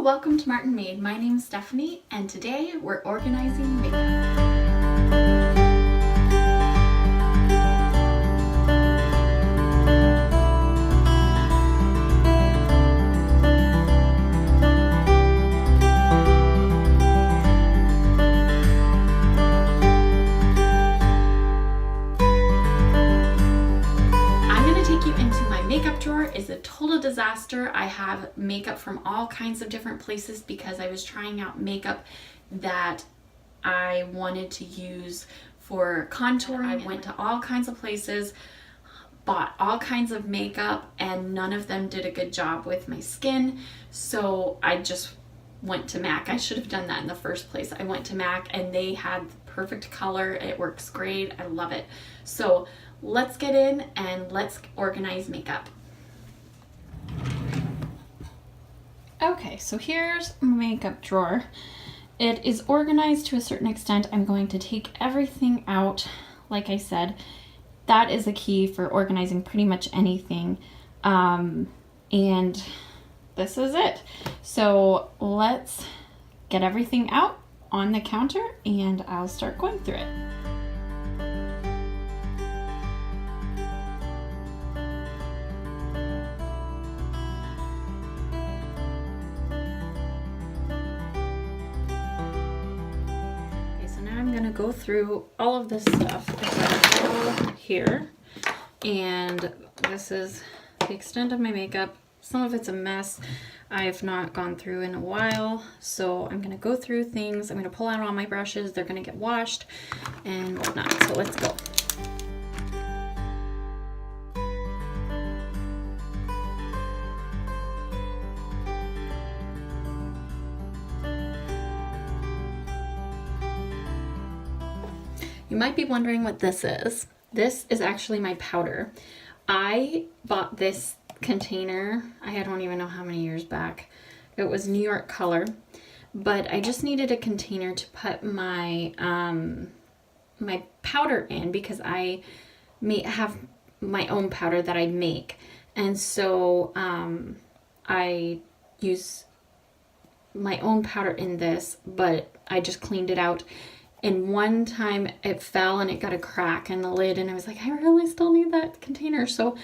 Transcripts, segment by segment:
welcome to Martinmade. My name is Stephanie and today we're organizing makeup. Makeup drawer is a total disaster. I have makeup from all kinds of different places because I was trying out makeup that I wanted to use for contouring. I went to all kinds of places, bought all kinds of makeup, and none of them did a good job with my skin. So I just went to MAC. I should have done that in the first place. I went to MAC and they had the perfect color. It works great. I love it. So let's get in and let's organize makeup. Okay, so here's my makeup drawer. It is organized to a certain extent. I'm going to take everything out. Like I said, that is a key for organizing pretty much anything. And this is it. So let's get everything out on the counter and I'll start going through it. I'm gonna go through all of this stuff. I've got it all here, and this is the extent of my makeup. Some of it's a mess. I've not gone through in a while, so I'm gonna go through things. I'm gonna pull out all my brushes. They're gonna get washed and whatnot. So let's go. You might be wondering what this is. This is actually my powder. I bought this container, I don't even know how many years back. It was New York color, but I just needed a container to put my my powder in because I may have my own powder that I make. And so I use my own powder in this, but I just cleaned it out. And one time it fell and it got a crack in the lid and I was like, I really still need that container. So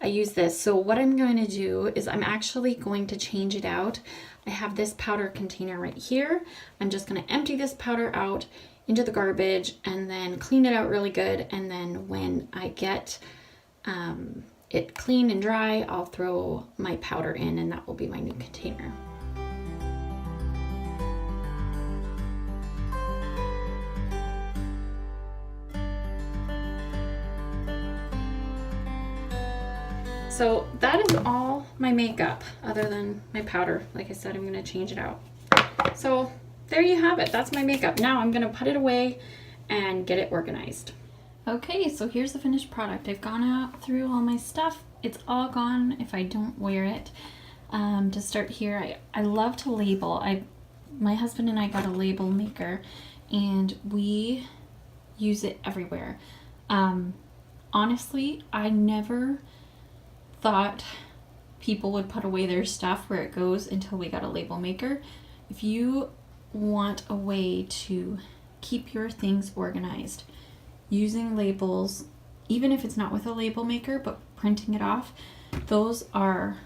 I use this. So what I'm going to do is I'm actually going to change it out. I have this powder container right here. I'm just going to empty this powder out into the garbage and then clean it out really good. And then when I get it clean and dry, I'll throw my powder in and that will be my new container. So that is all my makeup other than my powder. Like I said, I'm going to change it out. So there you have it. That's my makeup. Now I'm going to put it away and get it organized. Okay, so here's the finished product. I've gone out through all my stuff. It's all gone if I don't wear it. To start here, I love to label. My husband and I got a label maker and we use it everywhere. Honestly, I never thought people would put away their stuff where it goes until we got a label maker. If you want a way to keep your things organized, using labels, even if it's not with a label maker, but printing it off, those are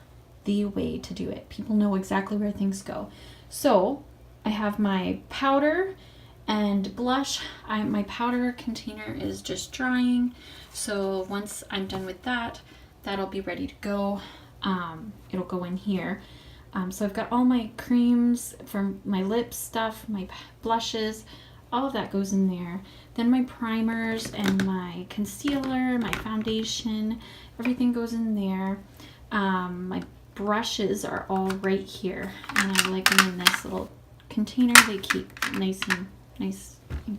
the way to do it. People know exactly where things go. So I have my powder and blush. My powder container is just drying. So once I'm done with that, that'll be ready to go. It'll go in here. So I've got all my creams from my lip stuff, my blushes, all of that goes in there. Then my primers and my concealer, my foundation, everything goes in there. My brushes are all right here. And I like them in this little container. They keep nice and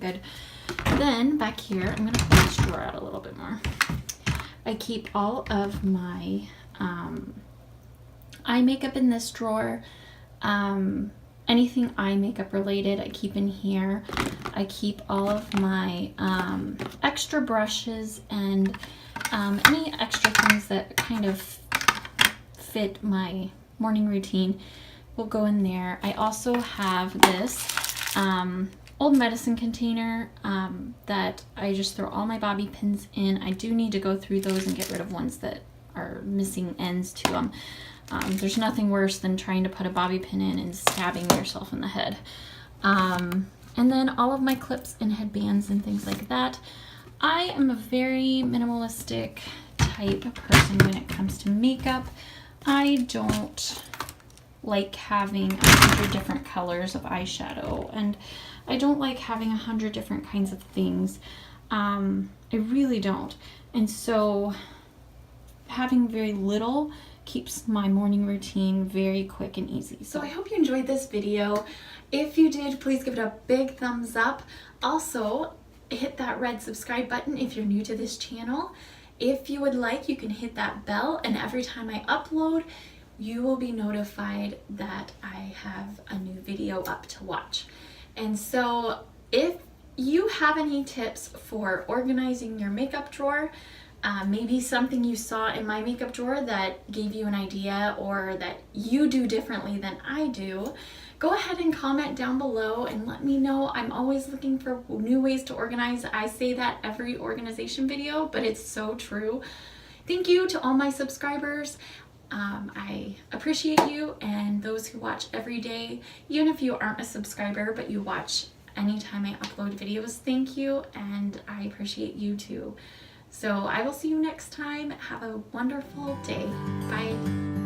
good. Then back here, I'm gonna pull this drawer out a little bit more. I keep all of my eye makeup in this drawer. Anything eye makeup related, I keep in here. I keep all of my extra brushes and any extra things that kind of fit my morning routine will go in there. I also have this old medicine container that I just throw all my bobby pins in. I do need to go through those and get rid of ones that are missing ends to them. There's nothing worse than trying to put a bobby pin in and stabbing yourself in the head. And then all of my clips and headbands and things like that. I am a very minimalistic type of person when it comes to makeup. I don't like having 100 different colors of eyeshadow, and I don't like having 100 different kinds of things. I really don't. And so having very little keeps my morning routine very quick and easy. So I hope you enjoyed this video. If you did, please give it a big thumbs up. Also, hit that red subscribe button if you're new to this channel. If you would like, you can hit that bell, and every time I upload, you will be notified that I have a new video up to watch. And so if you have any tips for organizing your makeup drawer, maybe something you saw in my makeup drawer that gave you an idea or that you do differently than I do, go ahead and comment down below and let me know. I'm always looking for new ways to organize. I say that every organization video, but it's so true. Thank you to all my subscribers. I appreciate you, and those who watch every day. Even if you aren't a subscriber but you watch anytime I upload videos, thank you, and I appreciate you too. So I will see you next time. Have a wonderful day. Bye.